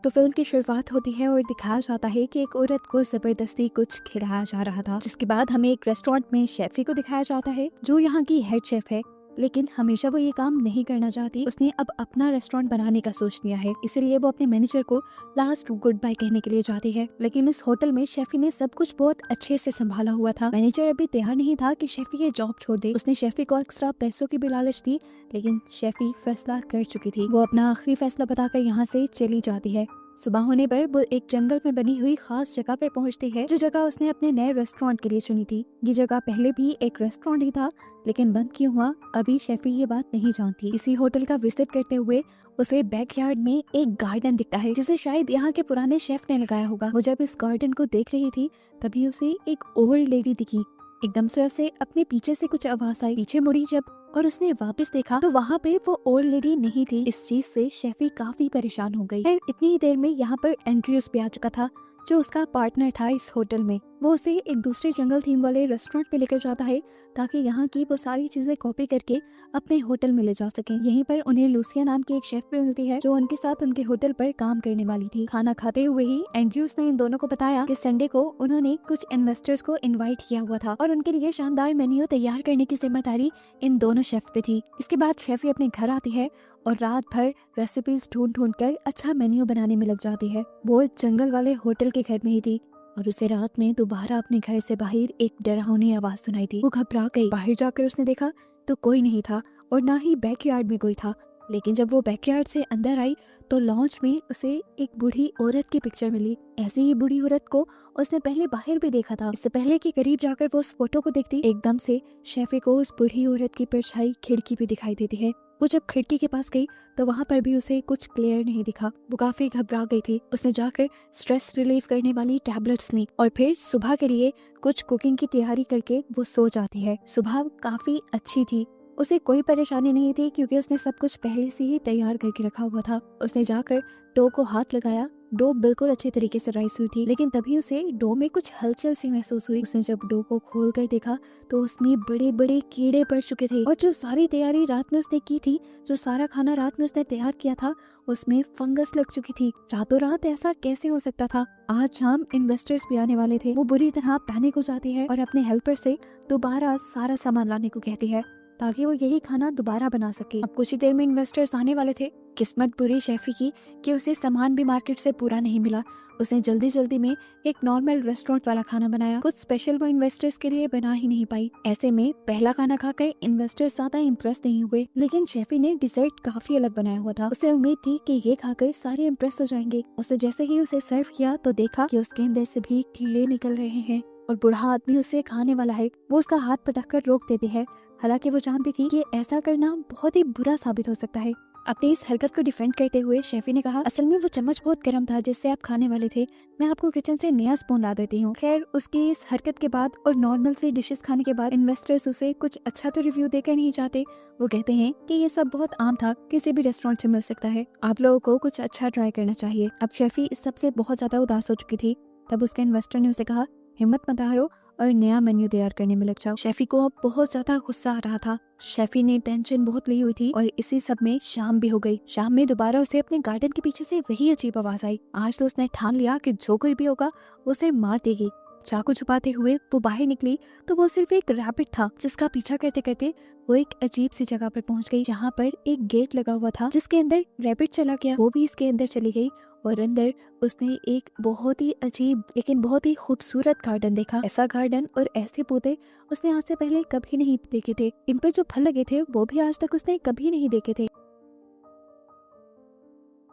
तो फिल्म की शुरुआत होती है और दिखाया जाता है कि एक औरत को जबरदस्ती कुछ खिलाया जा रहा था, जिसके बाद हमें एक रेस्टोरेंट में शेफी को दिखाया जाता है जो यहाँ की हेड शेफ है। लेकिन हमेशा वो ये काम नहीं करना चाहती। उसने अब अपना रेस्टोरेंट बनाने का सोच लिया है, इसलिए वो अपने मैनेजर को लास्ट गुड बाय कहने के लिए जाती है। लेकिन इस होटल में शेफी ने सब कुछ बहुत अच्छे से संभाला हुआ था। मैनेजर अभी तैयार नहीं था कि शेफी ये जॉब छोड़ दे। उसने शेफी को एक्स्ट्रा पैसों की भी लालच दी, लेकिन शेफी फैसला कर चुकी थी। वो अपना आखिरी फैसला बताकर यहाँ से चली जाती है। सुबह होने पर वो एक जंगल में बनी हुई खास जगह पर पहुंचती है, जो जगह उसने अपने नए रेस्टोरेंट के लिए चुनी थी। ये जगह पहले भी एक रेस्टोरेंट ही था, लेकिन बंद क्यों हुआ अभी शेफी ये बात नहीं जानती। इसी होटल का विजिट करते हुए उसे बैकयार्ड में एक गार्डन दिखता है, जिसे शायद यहाँ के पुराने शेफ ने लगाया होगा। वो जब इस गार्डन को देख रही थी तभी उसे एक ओल्ड लेडी दिखी। एकदम से उसे अपने पीछे से कुछ आवाज आई। पीछे मुड़ी जब और उसने वापस देखा तो वहाँ पे वो ओल्ड लेडी नहीं थी। इस चीज से शेफी काफी परेशान हो गई। फिर इतनी ही देर में यहाँ पर एंड्रयूस भी आ चुका था, जो उसका पार्टनर था इस होटल में। वो उसे एक दूसरे जंगल थीम वाले रेस्टोरेंट पे लेकर जाता है, ताकि यहाँ की वो सारी चीजें कॉपी करके अपने होटल में ले जा सके। यहीं पर उन्हें लूसिया नाम की एक शेफ भी मिलती है, जो उनके साथ उनके होटल पर काम करने वाली थी। खाना खाते हुए ही एंड्रयूस ने इन दोनों को बताया कि संडे को उन्होंने कुछ इन्वेस्टर्स को इन्वाइट किया हुआ था और उनके लिए शानदार मेन्यू तैयार करने की जिम्मेदारी इन दोनों शेफ पे थी। इसके बाद शेफी अपने घर आती है और रात भर रेसिपीज ढूंढ कर अच्छा मेन्यू बनाने में लग जाती है। वो जंगल वाले होटल के घर में ही थी और उसे रात में दोबारा अपने घर से बाहर एक डरावनी आवाज सुनाई थी। वो घबरा गई। बाहर जाकर उसने देखा तो कोई नहीं था और ना ही बैकयार्ड में कोई था। लेकिन जब वो बैकयार्ड से अंदर आई तो लॉन्च में उसे एक बूढ़ी औरत की पिक्चर मिली। ऐसी ही बूढ़ी औरत को उसने पहले बाहर भी देखा था। इससे पहले कि करीब जाकर वो उस फोटो को देखती, एकदम से शेफी को उस बूढ़ी औरत की परछाई खिड़की पे दिखाई देती है। वो जब खिड़की के पास गई तो वहाँ पर भी उसे कुछ क्लियर नहीं दिखा। वो काफी घबरा गई थी। उसने जाकर स्ट्रेस रिलीफ करने वाली टैबलेट्स ली और फिर सुबह के लिए कुछ कुकिंग की तैयारी करके वो सो जाती है। सुबह काफी अच्छी थी, उसे कोई परेशानी नहीं थी क्योंकि उसने सब कुछ पहले से ही तैयार करके रखा हुआ था। उसने जाकर डो को हाथ लगाया। डो बिल्कुल अच्छे तरीके से राइस हुई थी, लेकिन तभी उसे डो में कुछ हलचल सी महसूस हुई। उसने जब डो को खोल कर देखा तो उसमें बड़े बड़े कीड़े पड़ चुके थे और जो सारी तैयारी रात में उसने की थी, जो सारा खाना रात में उसने तैयार किया था, उसमें फंगस लग चुकी थी। रातों रात ऐसा कैसे हो सकता था? आज शाम इन्वेस्टर्स भी आने वाले थे। वो बुरी तरह पैनिक हो जाती है और अपने हेल्पर से दोबारा सारा सामान लाने को कहती है, ताकि वो यही खाना दोबारा बना सके। अब कुछ ही देर में इन्वेस्टर्स आने वाले थे। किस्मत बुरी शेफी की कि उसे सामान भी मार्केट से पूरा नहीं मिला। उसने जल्दी जल्दी में एक नॉर्मल रेस्टोरेंट वाला खाना बनाया। कुछ स्पेशल वो इन्वेस्टर्स के लिए बना ही नहीं पाई। ऐसे में पहला खाना खाकर इन्वेस्टर्स ज्यादा इम्प्रेस नहीं हुए, लेकिन शेफी ने डिजर्ट काफी अलग बनाया हुआ था। उसे उम्मीद थी कि ये खाकर सारे इम्प्रेस हो जाएंगे। उसने जैसे ही उसे सर्व किया तो देखा कि उसके अंदर से भी कीड़े निकल रहे हैं और बूढ़ा आदमी उसे खाने वाला है। वो उसका हाथ पटक कर रोक देती है, हालांकि वो जानती थी कि ऐसा करना बहुत ही बुरा साबित हो सकता है। अपनी इस हरकत को डिफेंड करते हुए शेफी ने कहा, असल में वो चम्मच बहुत गर्म था जिससे आप खाने वाले थे। मैं आपको किचन से नया स्पून ला देती हूँ। खैर, उसकी इस हरकत के बाद और नॉर्मल से डिशेस खाने के बाद इन्वेस्टर्स उसे कुछ अच्छा तो रिव्यू देकर नहीं चाहते। वो कहते हैं कि ये सब बहुत आम था, किसी भी रेस्टोरेंट से मिल सकता है, आप लोगों को कुछ अच्छा ट्राई करना चाहिए। अब शेफी इस सबसे बहुत ज्यादा उदास हो चुकी थी। तब उसके इन्वेस्टर ने उसे कहा, हिम्मत मत हारो और नया मेन्यू तैयार करने में लग जाओ। शेफी को अब बहुत ज्यादा गुस्सा आ रहा था। शेफी ने टेंशन बहुत ली हुई थी और इसी सब में शाम भी हो गई। शाम में दोबारा उसे अपने गार्डन के पीछे से वही अजीब आवाज आई। आज तो उसने ठान लिया कि जो कोई भी होगा उसे मार देगी। चाकू छुपाते हुए वो बाहर निकली तो वो सिर्फ एक रैबिट था, जिसका पीछा करते करते वो एक अजीब सी जगह पर पहुंच गई, जहाँ पर एक गेट लगा हुआ था जिसके अंदर रैबिट चला गया। वो भी इसके अंदर चली गई और अंदर उसने एक बहुत ही अजीब लेकिन बहुत ही खूबसूरत गार्डन देखा। ऐसा गार्डन और ऐसे पौधे उसने आज से पहले कभी नहीं देखे थे। इन पर जो फल लगे थे वो भी आज तक उसने कभी नहीं देखे थे।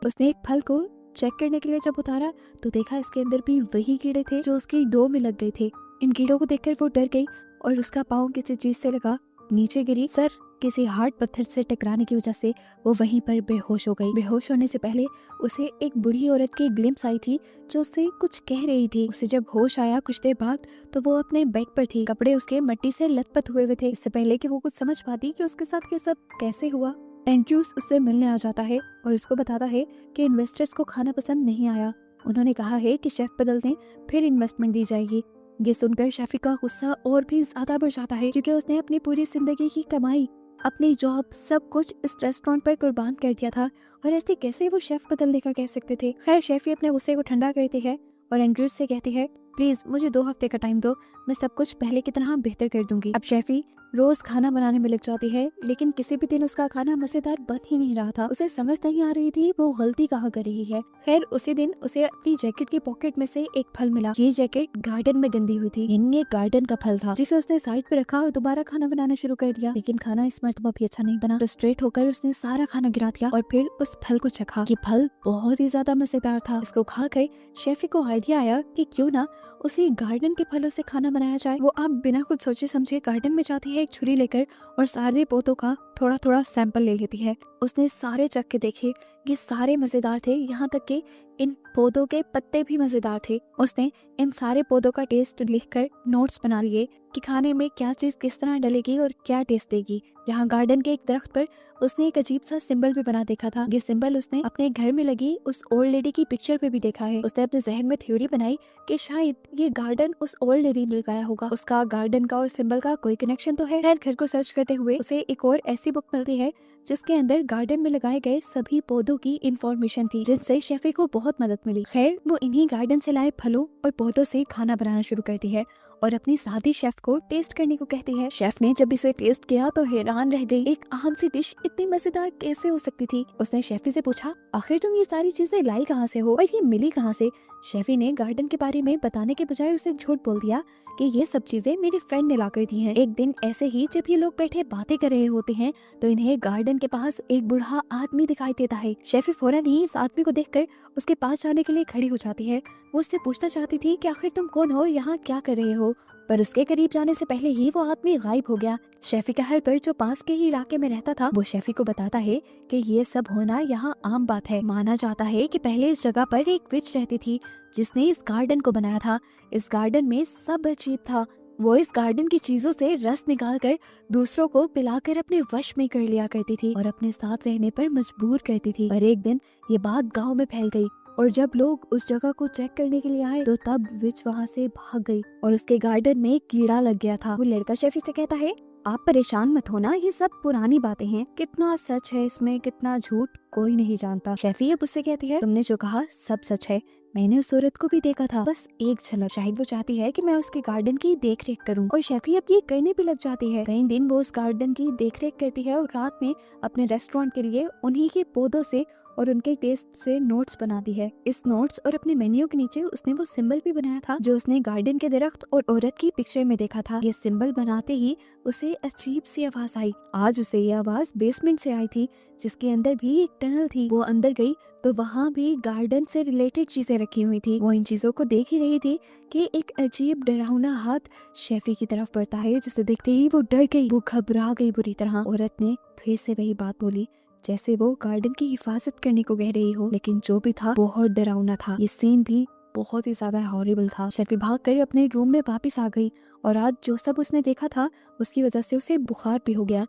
उसने एक फल को चेक करने के लिए जब उतारा तो देखा इसके अंदर भी वही कीड़े थे जो उसकी डो में लग गए थे। इन कीड़ों को देखकर वो डर गई और उसका पाँव किसी चीज से लगा, नीचे गिरी। सर किसी हार्ड पत्थर से टकराने की वजह से वो वहीं पर बेहोश हो गई। बेहोश होने से पहले उसे एक बूढ़ी औरत की ग्लिम्स आई थी जो उससे कुछ कह रही थी। उसे जब होश आया कुछ देर बाद तो वो अपने बेड पर थी। कपड़े उसके मिट्टी से लथपथ हुए हुए थे। इससे पहले कि वो कुछ समझ पाती कि उसके साथ ये सब कैसे हुआ, एंड्रयूस उससे मिलने आ जाता है और उसको बताता है कि इन्वेस्टर्स को खाना पसंद नहीं आया। उन्होंने कहा है कि शेफ बदल दें फिर इन्वेस्टमेंट दी जाएगी। ये सुनकर शेफी का गुस्सा और भी ज्यादा बढ़ जाता है, क्योंकि उसने अपनी पूरी जिंदगी की कमाई अपनी जॉब, सब कुछ इस रेस्टोरेंट पर कुर्बान कर दिया था और ऐसे कैसे वो शेफ बदलने का कह सकते थे। खैर शेफी अपने गुस्से को ठंडा करती है और एंड्रयू से कहती है प्लीज मुझे 2 हफ्ते का टाइम दो, मैं सब कुछ पहले की तरह बेहतर कर दूंगी। अब शेफी रोज खाना बनाने में लग जाती है, लेकिन किसी भी दिन उसका खाना मजेदार बन ही नहीं रहा था। उसे समझ नहीं आ रही थी वो गलती कहाँ कर रही है। खैर उसी दिन उसे अपनी जैकेट की पॉकेट में से एक फल मिला। ये जैकेट गार्डन में गंदी हुई थी, ये गार्डन का फल था जिसे उसने साइड पे रखा और दोबारा खाना बनाना शुरू कर दिया। लेकिन खाना इस मर्तबा भी अच्छा नहीं बना। फ्रस्ट्रेट होकर उसने सारा खाना गिरा दिया और फिर उस फल को चखा। ये फल बहुत ही ज्यादा मजेदार था। इसको खाकर शेफी को आइडिया आया कि क्यों ना उसे गार्डन के फलों से खाना बनाया जाए। वो अब बिना कुछ सोचे समझे गार्डन में जाती है एक छुरी लेकर और सारे पौधों का थोड़ा थोड़ा सैंपल ले लेती है। उसने सारे चख के देखे, ये सारे मजेदार थे, यहाँ तक कि इन पौधों के पत्ते भी मजेदार थे। उसने इन सारे पौधों का टेस्ट लिखकर नोट्स बना लिए कि खाने में क्या चीज किस तरह डलेगी और क्या टेस्ट देगी। यहाँ गार्डन के एक दरख्त पर उसने एक अजीब सा सिंबल भी बना देखा था। ये सिंबल उसने अपने घर में लगी उस ओल्ड लेडी की पिक्चर पे भी देखा है। उसने अपने जहन में थ्योरी बनाई कि शायद ये गार्डन उस ओल्ड लेडी ने लगाया होगा। उसका गार्डन का और सिंबल का कोई कनेक्शन तो है। खैर घर को सर्च करते हुए उसे एक और ऐसी बुक मिलती है जिसके अंदर गार्डन में लगाए गए सभी पौधों की इंफॉर्मेशन थी, जिनसे शेफी को बहुत मदद मिली। खैर वो इन्हीं गार्डन से लाए फलों और पौधों से खाना बनाना शुरू करती है और अपनी साथी शेफ को टेस्ट करने को कहती है। शेफ ने जब इसे टेस्ट किया तो हैरान रह गई। एक आम सी डिश इतनी मजेदार कैसे हो सकती थी। उसने शेफी से पूछा आखिर तुम ये सारी चीजें लाई कहाँ से हो और ये मिली कहाँ से। शेफी ने गार्डन के बारे में बताने के बजाय उसे झूठ बोल दिया कि ये सब चीजें मेरी फ्रेंड ने ला कर दी हैं। एक दिन ऐसे ही जब ये लोग बैठे बातें कर रहे होते हैं तो इन्हें गार्डन के पास एक बूढ़ा आदमी दिखाई देता है। शेफी फौरन ही इस आदमी को देखकर उसके पास जाने के लिए खड़ी हो जाती है। वो उससे पूछना चाहती थी कि आखिर तुम कौन हो, यहाँ क्या कर रहे हो, पर उसके करीब जाने से पहले ही वो आदमी गायब हो गया। शेफी का हेल्पर जो पास के ही इलाके में रहता था वो शेफी को बताता है कि ये सब होना यहाँ आम बात है। माना जाता है कि पहले इस जगह पर एक विच रहती थी जिसने इस गार्डन को बनाया था। इस गार्डन में सब अजीब था। वो इस गार्डन की चीजों से रस निकालकर दूसरों को पिलाकर अपने वश में कर लिया करती थी और अपने साथ रहने पर मजबूर करती थी। पर एक दिन ये बात गांव में फैल गई और जब लोग उस जगह को चेक करने के लिए आए तो तब विच वहाँ से भाग गई और उसके गार्डन में कीड़ा लग गया था। वो लड़का शेफी से कहता है आप परेशान मत होना, ये सब पुरानी बातें हैं, कितना सच है इसमें कितना झूठ कोई नहीं जानता। शेफी अब उससे कहती है तुमने जो कहा सब सच है, मैंने उस औरत को भी देखा था, बस एक झलक। शायद वो चाहती है कि मैं उसके गार्डन की देख रेख करूँ और शेफी अब ये करने भी लग जाती है। कई दिन वो उस गार्डन की देख रेख करती है और रात में अपने रेस्टोरेंट के लिए उन्हीं के पौधों से और उनके टेस्ट से नोट्स बनाती है। इस नोट्स और अपने मेन्यू के नीचे उसने वो सिंबल भी बनाया था जो उसने गार्डन के दरख्त और औरत की पिक्चर में देखा था। ये सिंबल बनाते ही उसे अजीब सी आवाज आई। आज उसे ये आवाज बेसमेंट से आई थी जिसके अंदर भी एक टनल थी। वो अंदर गई तो वहाँ भी गार्डन से रिलेटेड चीजें रखी हुई थी। वो इन चीजों को देख ही रही थी कि एक अजीब डरावना हाथ शेफी की तरफ बढ़ता है, जिसे देखते ही वो डर गई, वो घबरा गई बुरी तरह। औरत ने फिर से वही बात बोली जैसे वो गार्डन की हिफाजत करने को कह रही हो, लेकिन जो भी था बहुत डरावना था। ये सीन भी बहुत ही ज्यादा हॉरिबल था। शेफी भागकर अपने रूम में वापस आ गई और आज जो सब उसने देखा था उसकी वजह से उसे बुखार भी हो गया।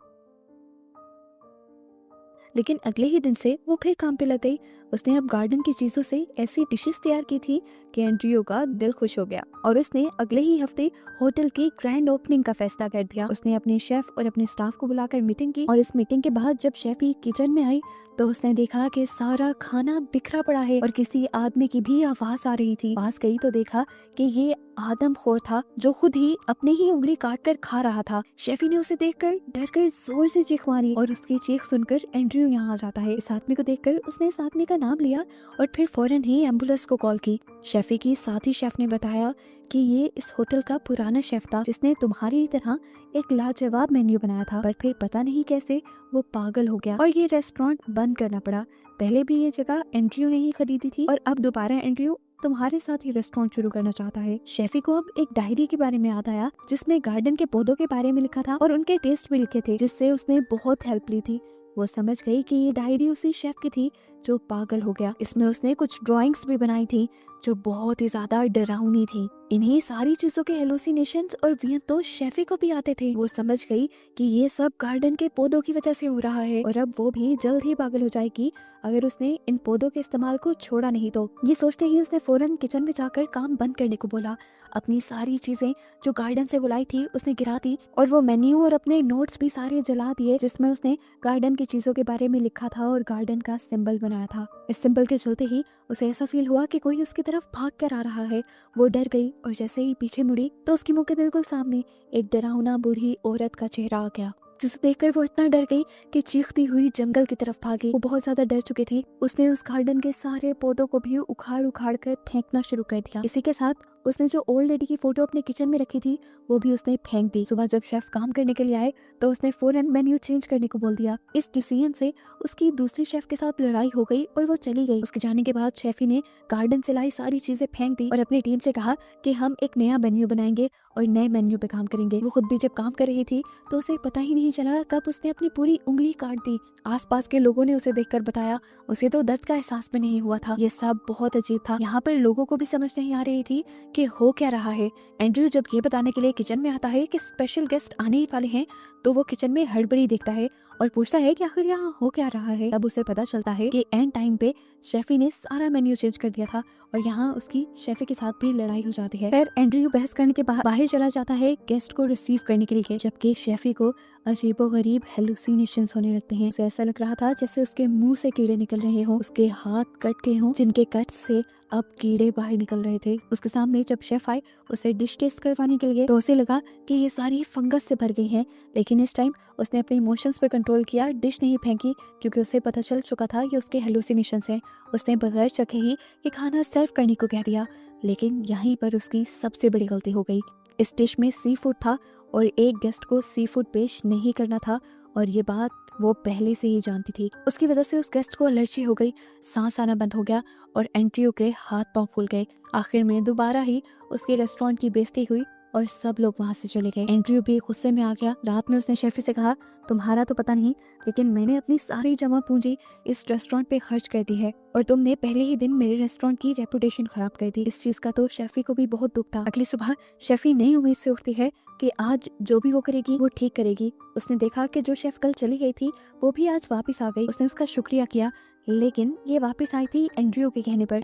लेकिन अगले ही दिन से वो फिर काम पे लग गई। उसने अब गार्डन की चीजों से ऐसी डिशेस तैयार की थी कि एंड्रयू का दिल खुश हो गया और उसने अगले ही हफ्ते होटल की ग्रैंड ओपनिंग का फैसला कर दिया। उसने अपने शेफ और अपने स्टाफ को बुलाकर मीटिंग की और इस मीटिंग के बाद जब शेफी किचन में आई तो उसने देखा कि सारा खाना बिखरा पड़ा है और किसी आदमी की भी आवाज आ रही थी। पास गई तो देखा कि ये आदमखोर था जो खुद ही अपने ही उंगली काट कर खा रहा था। शेफी ने उसे देखकर डर कर जोर से चीख मारी और उसकी चीख सुनकर एंड्रयू यहाँ आ जाता है। इस आदमी को देखकर उसने इस आदमी का नाम लिया और फिर फौरन ही एम्बुलेंस को कॉल की। शेफी की साथी शेफ ने बताया कि ये इस होटल का पुराना शेफ था जिसने तुम्हारी तरह एक लाजवाब मेन्यू बनाया था, पर फिर पता नहीं कैसे वो पागल हो गया और ये रेस्टोरेंट बंद करना पड़ा। पहले भी ये जगह एंड्रयू ने ही खरीदी थी और अब दोबारा एंड्रयू तुम्हारे साथ ही रेस्टोरेंट शुरू करना चाहता है। शेफी को अब एक डायरी के बारे में याद आया जिसमें गार्डन के पौधों के बारे में लिखा था और उनके टेस्ट भी लिखे थे, जिससे उसने बहुत हेल्प ली थी। वो समझ गई कि ये डायरी उसी शेफ की थी जो पागल हो गया। इसमें उसने कुछ ड्राइंग्स भी बनाई थी जो बहुत ही ज्यादा डरावनी थी। इन्हीं सारी चीजों के हेलुसिनेशंस और वियन तो शेफी को भी आते थे। वो समझ गई कि ये सब गार्डन के पौधों की वजह से हो रहा है और अब वो भी जल्द ही पागल हो जाएगी अगर उसने इन पौधों के इस्तेमाल को छोड़ा नहीं तो। ये सोचते ही उसने फौरन किचन में जाकर काम बंद करने को बोला। अपनी सारी चीजें जो गार्डन से बुलाई थी उसने गिरा दी और वो मेन्यू और अपने नोट्स भी सारे जला दिए जिसमें उसने गार्डन की चीजों के बारे में लिखा था और गार्डन का सिंबल बनाया था। इस सिंबल के चलते ही उसे ऐसा फील हुआ कि कोई उसकी तरफ भाग कर आ रहा है। वो डर गई और जैसे ही पीछे मुड़ी तो उसकी मुंह के बिल्कुल सामने एक डरावना बूढ़ी औरत का चेहरा आ गया, जिसे देखकर वो इतना डर गई कि चीखती हुई जंगल की तरफ भागी। वो बहुत ज्यादा डर चुकी थी। उसने उस गार्डन के सारे पौधों को भी उखाड़ उखाड़ कर फेंकना शुरू कर दिया। इसी के साथ उसने जो ओल्ड लेडी की फोटो अपने किचन में रखी थी वो भी उसने फेंक दी। सुबह जब शेफ काम करने के लिए आए तो उसने फौरन मेन्यू चेंज करने को बोल दिया। इस डिसीजन से उसकी दूसरी शेफ के साथ लड़ाई हो गई और वो चली गई। उसके जाने के बाद शेफी ने गार्डन से लाई सारी चीजें फेंक दी और अपनी टीम से कहा कि हम एक नया मेन्यू बनाएंगे और नए मेन्यू पे काम करेंगे। वो खुद भी जब काम कर रही थी तो उसे पता ही नहीं चला कब उसने अपनी पूरी उंगली काट दी। आसपास के लोगों ने उसे देखकर बताया उसे तो दर्द का एहसास भी नहीं हुआ था। ये सब बहुत अजीब था। यहाँ पर लोगों को भी समझ नहीं आ रही थी कि हो क्या रहा है। एंड्रयू जब ये बताने के लिए किचन में आता है कि स्पेशल गेस्ट आने ही वाले हैं तो वो किचन में हड़बड़ी देखता है और पूछता है कि आखिर यहाँ हो क्या रहा है। तब उसे पता चलता है कि एंड टाइम पे शेफी ने सारा मेन्यू चेंज कर दिया था और यहाँ उसकी शेफी के साथ भी लड़ाई हो जाती है। फिर एंड्रयू बहस करने के बाहर चला जाता है गेस्ट को रिसीव करने के लिए, जबकि शेफी को अजीबोगरीब हेलुसिनेशंस होने लगते हैं। उसे ऐसा लग रहा था जैसे उसके मुंह से कीड़े निकल रहे हों, उसके हाथ कट गए हों जिनके कट से अब कीड़े बाहर निकल रहे थे। उसके सामने जब शेफ आए उसे डिश टेस्ट करवाने के लिए तो उसे लगा कि ये सारी फंगस से भर गई हैं, लेकिन इस टाइम उसने अपने इमोशंस पर कंट्रोल किया, डिश नहीं फेंकी क्योंकि उसे पता चल चुका था कि उसके हेलुसिनेशंस हैं। उसने बगैर चखे ही ये खाना सर्व करने को कह दिया, लेकिन यहीं पर उसकी सबसे बड़ी गलती हो गई। इस डिश में सी फूड था और एक गेस्ट को सी फूड पेश नहीं करना था और ये बात वो पहले से ही जानती थी। उसकी वजह से उस गेस्ट को एलर्जी हो गई, सांस आना बंद हो गया और एंड्रयू के हाथ पांव फूल गए। आखिर में दोबारा ही उसके रेस्टोरेंट की बेइज्जती हुई और सब लोग वहां से चले गए। एंड्रयू भी गुस्से में आ गया। रात में उसने शेफी से कहा तुम्हारा तो पता नहीं, लेकिन मैंने अपनी सारी जमा पूंजी इस रेस्टोरेंट पे खर्च कर दी है और तुमने पहले ही दिन मेरे रेस्टोरेंट की रेपुटेशन खराब कर दी। इस चीज का तो शेफी को भी बहुत दुख था। अगली सुबह शेफी नई उम्मीद से उठती है कि आज जो भी वो करेगी वो ठीक करेगी। उसने देखा कि जो शेफ कल चली गई थी वो भी आज वापस आ गई। उसने उसका शुक्रिया किया, लेकिन ये वापस आई थी एंड्रयू के कहने पर।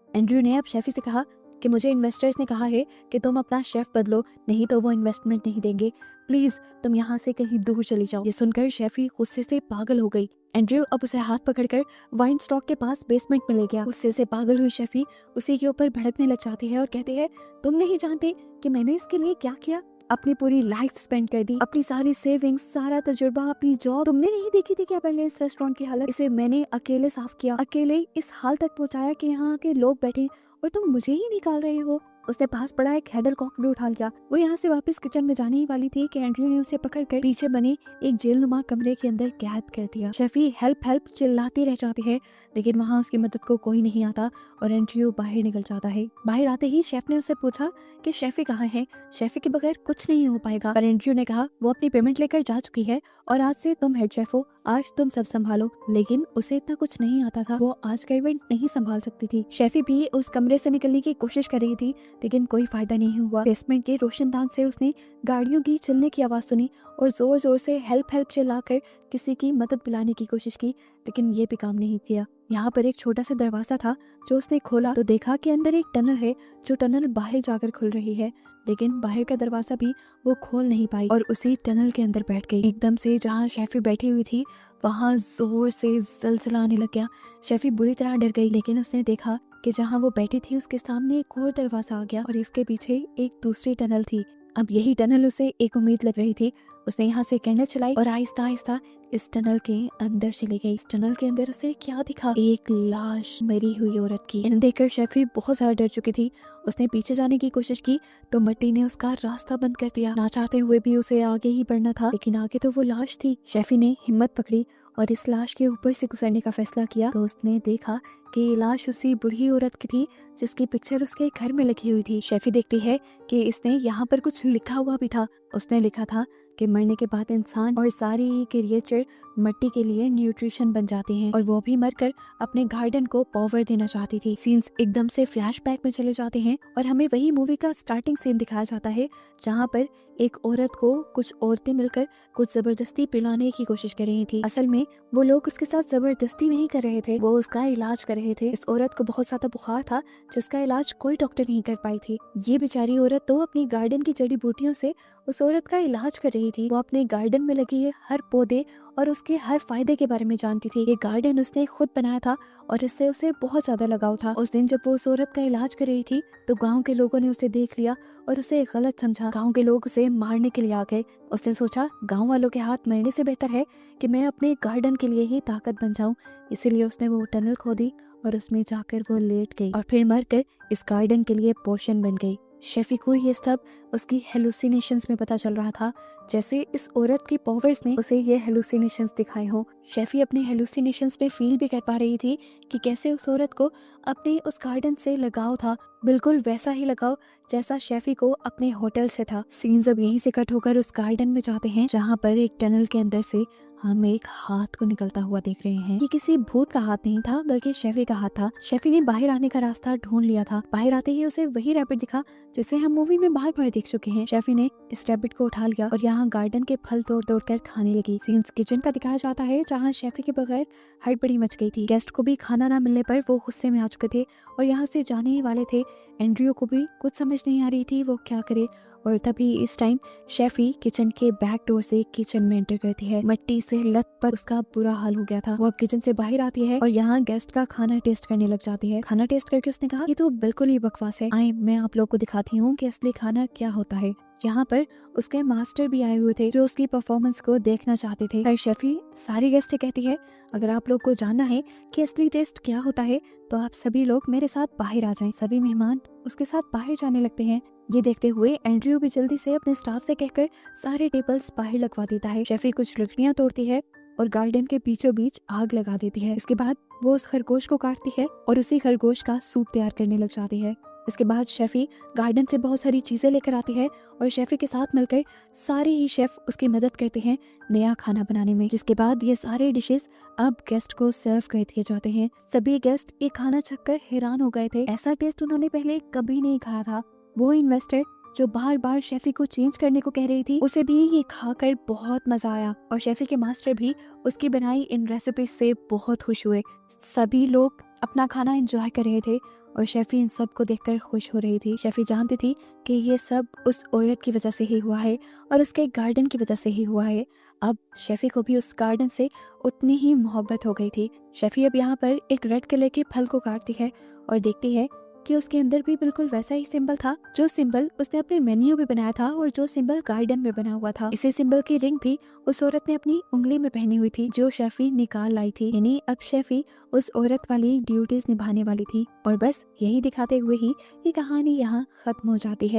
एंड्रयू ने अब शेफी से कहा कि मुझे इन्वेस्टर्स ने कहा है कि तुम अपना शेफ बदलो, नहीं तो वो इन्वेस्टमेंट नहीं देंगे। प्लीज तुम यहाँ से कहीं दूर चली जाओ। ये सुनकर शेफी गुस्से से पागल हो गई। एंड्रयू अब उसे हाथ पकड़कर वाइन स्टॉक के पास बेसमेंट में ले गया। गुस्से से पागल हुई शेफी उसी के ऊपर भड़कने लग जाती है और कहती है तुम नहीं जानते कि मैंने इसके लिए क्या किया। अपनी पूरी लाइफ स्पेंड कर दी, अपनी सारी सेविंग्स, सारा तजुर्बा, अपनी जॉब। तुमने नहीं देखी थी क्या पहले इस रेस्टोरेंट की हालत? इसे मैंने अकेले साफ किया, अकेले इस हाल तक पहुंचाया कि यहाँ के लोग बैठे और तुम मुझे ही निकाल रहे हो। उसने पास पड़ा एक हैडल कॉक भी उठा लिया। वो यहाँ से वापस किचन में जाने ही वाली थी कि एंड्रयू ने उसे पकड़कर पीछे बने एक जेलनुमा कमरे के अंदर कैद कर दिया। शेफी हेल्प हेल्प चिल्लाती रह जाती है, लेकिन वहाँ उसकी मदद को कोई नहीं आता और एंड्रयू बाहर निकल जाता है। बाहर आते ही शेफ ने उससे पूछा कि शेफी कहाँ है, शेफी के बगैर कुछ नहीं हो पाएगा। पर एंड्रयू ने कहा वो अपनी पेमेंट लेकर जा चुकी है और आज से तुम हेड शेफ हो, आज तुम सब संभालो। लेकिन उसे इतना कुछ नहीं आता था, वो आज का इवेंट नहीं संभाल सकती थी। शेफी भी उस कमरे से निकलने की कोशिश कर रही थी, लेकिन कोई फायदा नहीं हुआ। बेसमेंट के रोशनदान से उसने गाड़ियों की चलने की आवाज सुनी और जोर जोर से हेल्प हेल्प चिल्लाकर किसी की मदद बुलाने की कोशिश की, लेकिन ये भी काम नहीं किया। यहाँ पर एक छोटा सा दरवाजा था जो उसने खोला तो देखा कि अंदर एक टनल है जो टनल बाहर जाकर खुल रही है, लेकिन बाहर का दरवाजा भी वो खोल नहीं पाई और उसी टनल के अंदर बैठ गई। एकदम से जहाँ शेफी बैठी हुई थी वहाँ जोर से जलजला आने लग गया। शेफी बुरी तरह डर गई, लेकिन उसने देखा कि जहाँ वो बैठी थी उसके सामने एक और दरवाजा आ गया और इसके पीछे एक दूसरी टनल थी। अब यही टनल उसे एक उम्मीद लग रही थी। उसने यहाँ से कैंडल चलाई और आहिस्ता आहिस्ता इस टनल के अंदर चली गई। इस टनल के अंदर उसे क्या दिखा? एक लाश, मरी हुई औरत की। इन्हें देखकर शेफी बहुत ज्यादा डर चुकी थी। उसने पीछे जाने की कोशिश की तो मट्टी ने उसका रास्ता बंद कर दिया। ना चाहते हुए भी उसे आगे ही बढ़ना था, लेकिन आगे तो वो लाश थी। शेफी ने हिम्मत पकड़ी और इस लाश के ऊपर से गुजरने का फैसला किया तो उसने देखा कि ये लाश उसी बूढ़ी औरत की थी जिसकी पिक्चर उसके घर में लगी हुई थी। शेफी देखती है कि इसने यहाँ पर कुछ लिखा हुआ भी था। उसने लिखा था कि मरने के बाद इंसान और सारी क्रिएचर मिट्टी के लिए न्यूट्रिशन बन जाते हैं और वो भी मरकर अपने गार्डन को पावर देना चाहती थी। सीन्स एकदम से फ्लैशबैक में चले जाते हैं और हमें वही मूवी का स्टार्टिंग सीन दिखाया जाता है जहाँ पर एक औरत को कुछ औरतें मिलकर कुछ जबरदस्ती पिलाने की कोशिश कर रही थी। असल में वो लोग उसके साथ जबरदस्ती नहीं कर रहे थे, वो उसका इलाज कर रहे थे। इस औरत को बहुत ज्यादा बुखार था जिसका इलाज कोई डॉक्टर नहीं कर पाई थी। ये बेचारी औरत तो अपनी गार्डन की जड़ी बूटियों से उस औरत का इलाज कर रही थी। वो अपने गार्डन में लगी हर पौधे और उसके हर फायदे के बारे में जानती थी। ये गार्डन उसने खुद बनाया था और इससे उसे बहुत ज्यादा लगाव था। उस दिन जब वो उस औरत का इलाज कर रही थी तो गांव के लोगों ने उसे देख लिया और उसे गलत समझा। गांव के लोग उसे मारने के लिए आ गए। उसने सोचा गांव वालों के हाथ मरने से बेहतर है कि मैं अपने गार्डन के लिए ही ताकत बन जाऊं। इसीलिए उसने वो टनल खोदी और उसमें जाकर वो लेट गई और फिर मरकर इस गार्डन के लिए पोषण बन गई। शेफी को ये सब उसकी हेलुसिनेशंस में पता चल रहा था, जैसे इस औरत की पावर्स ने उसे ये हेलुसिनेशंस दिखाए हो। शेफी अपने हेलुसिनेशंस में फील भी कर पा रही थी कि कैसे उस औरत को अपने उस गार्डन से लगाव था, बिल्कुल वैसा ही लगाव जैसा शेफी को अपने होटल से था। सीन्स अब यहीं से कट होकर उस गार्डन में जाते हैं जहाँ पर एक टनल के अंदर से हम एक हाथ को निकलता हुआ देख रहे हैं। ये किसी भूत का हाथ नहीं था बल्कि शेफी का हाथ था। शेफी ने बाहर आने का रास्ता ढूंढ लिया था। बाहर आते ही उसे वही रैबिट दिखा जिसे हम मूवी में बार बार देख चुके हैं। शेफी ने इस रैबिट को उठा लिया और यहाँ गार्डन के फल तोड़ तोड़ कर खाने लगी। सीन्स किचन का दिखाया जाता है जहाँ शेफी के बगैर हड़बड़ी मच गई थी। गेस्ट को भी खाना ना मिलने पर वो गुस्से में आ चुके थे और यहाँ से जाने ही वाले थे। एंड्रयू को भी कुछ समझ नहीं आ रही थी वो क्या करे और तभी इस टाइम शेफी किचन के बैक डोर से किचन में एंटर करती है। मिट्टी से लथपथ उसका बुरा हाल हो गया था। वो अब किचन से बाहर आती है और यहाँ गेस्ट का खाना टेस्ट करने लग जाती है। खाना टेस्ट करके उसने कहा ये तो बिल्कुल ही बकवास है, आए मैं आप लोग को दिखाती हूँ कि असली खाना क्या होता है। यहाँ पर उसके मास्टर भी आए हुए थे जो उसकी परफॉर्मेंस को देखना चाहते थे। पर शेफी सारी गेस्ट से कहती है अगर आप लोग को जानना है कि असली टेस्ट क्या होता है तो आप सभी लोग मेरे साथ बाहर आ जाएं। सभी मेहमान उसके साथ बाहर जाने लगते हैं। ये देखते हुए एंड्रयू भी जल्दी से अपने स्टाफ से कहकर सारे टेबल्स बाहर लगवा देता है। शेफी कुछ लकड़ियां तोड़ती है और गार्डन के बीचों बीच आग लगा देती है। इसके बाद वो उस खरगोश को काटती है और उसी खरगोश का सूप तैयार करने लग जाती है। इसके बाद शेफी गार्डन से बहुत सारी चीजें लेकर आती है और शेफी के साथ मिलकर सारे ही शेफ उसकी मदद करते हैं नया खाना बनाने में। जिसके बाद ये सारे डिशेस अब गेस्ट को सर्व कर दिए जाते हैं। सभी गेस्ट ये खाना छककर हैरान हो गए थे। ऐसा टेस्ट उन्होंने पहले कभी नहीं खाया था। वो इन्वेस्टर जो बार बार शेफी को चेंज करने को कह रही थी उसे भी ये खाकर बहुत मजा आया और शेफी के मास्टर भी उसकी बनाई इन रेसिपी से बहुत खुश हुए। सभी लोग अपना खाना एंजॉय कर रहे थे और शेफी इन सब को देखकर खुश हो रही थी। शेफी जानती थी कि ये सब उस औरत की वजह से ही हुआ है और उसके गार्डन की वजह से ही हुआ है। अब शेफी को भी उस गार्डन से उतनी ही मोहब्बत हो गई थी। शेफी अब यहाँ पर एक रेड कलर के फल को काटती है और देखती है कि उसके अंदर भी बिल्कुल वैसा ही सिंबल था जो सिंबल उसने अपने मेन्यू में बनाया था और जो सिंबल गार्डन में बना हुआ था। इसी सिंबल की रिंग भी उस औरत ने अपनी उंगली में पहनी हुई थी जो शेफी निकाल लाई थी। यानी अब शेफी उस औरत वाली ड्यूटीज निभाने वाली थी। और बस यही दिखाते हुए ही ये कहानी यहाँ खत्म हो जाती है।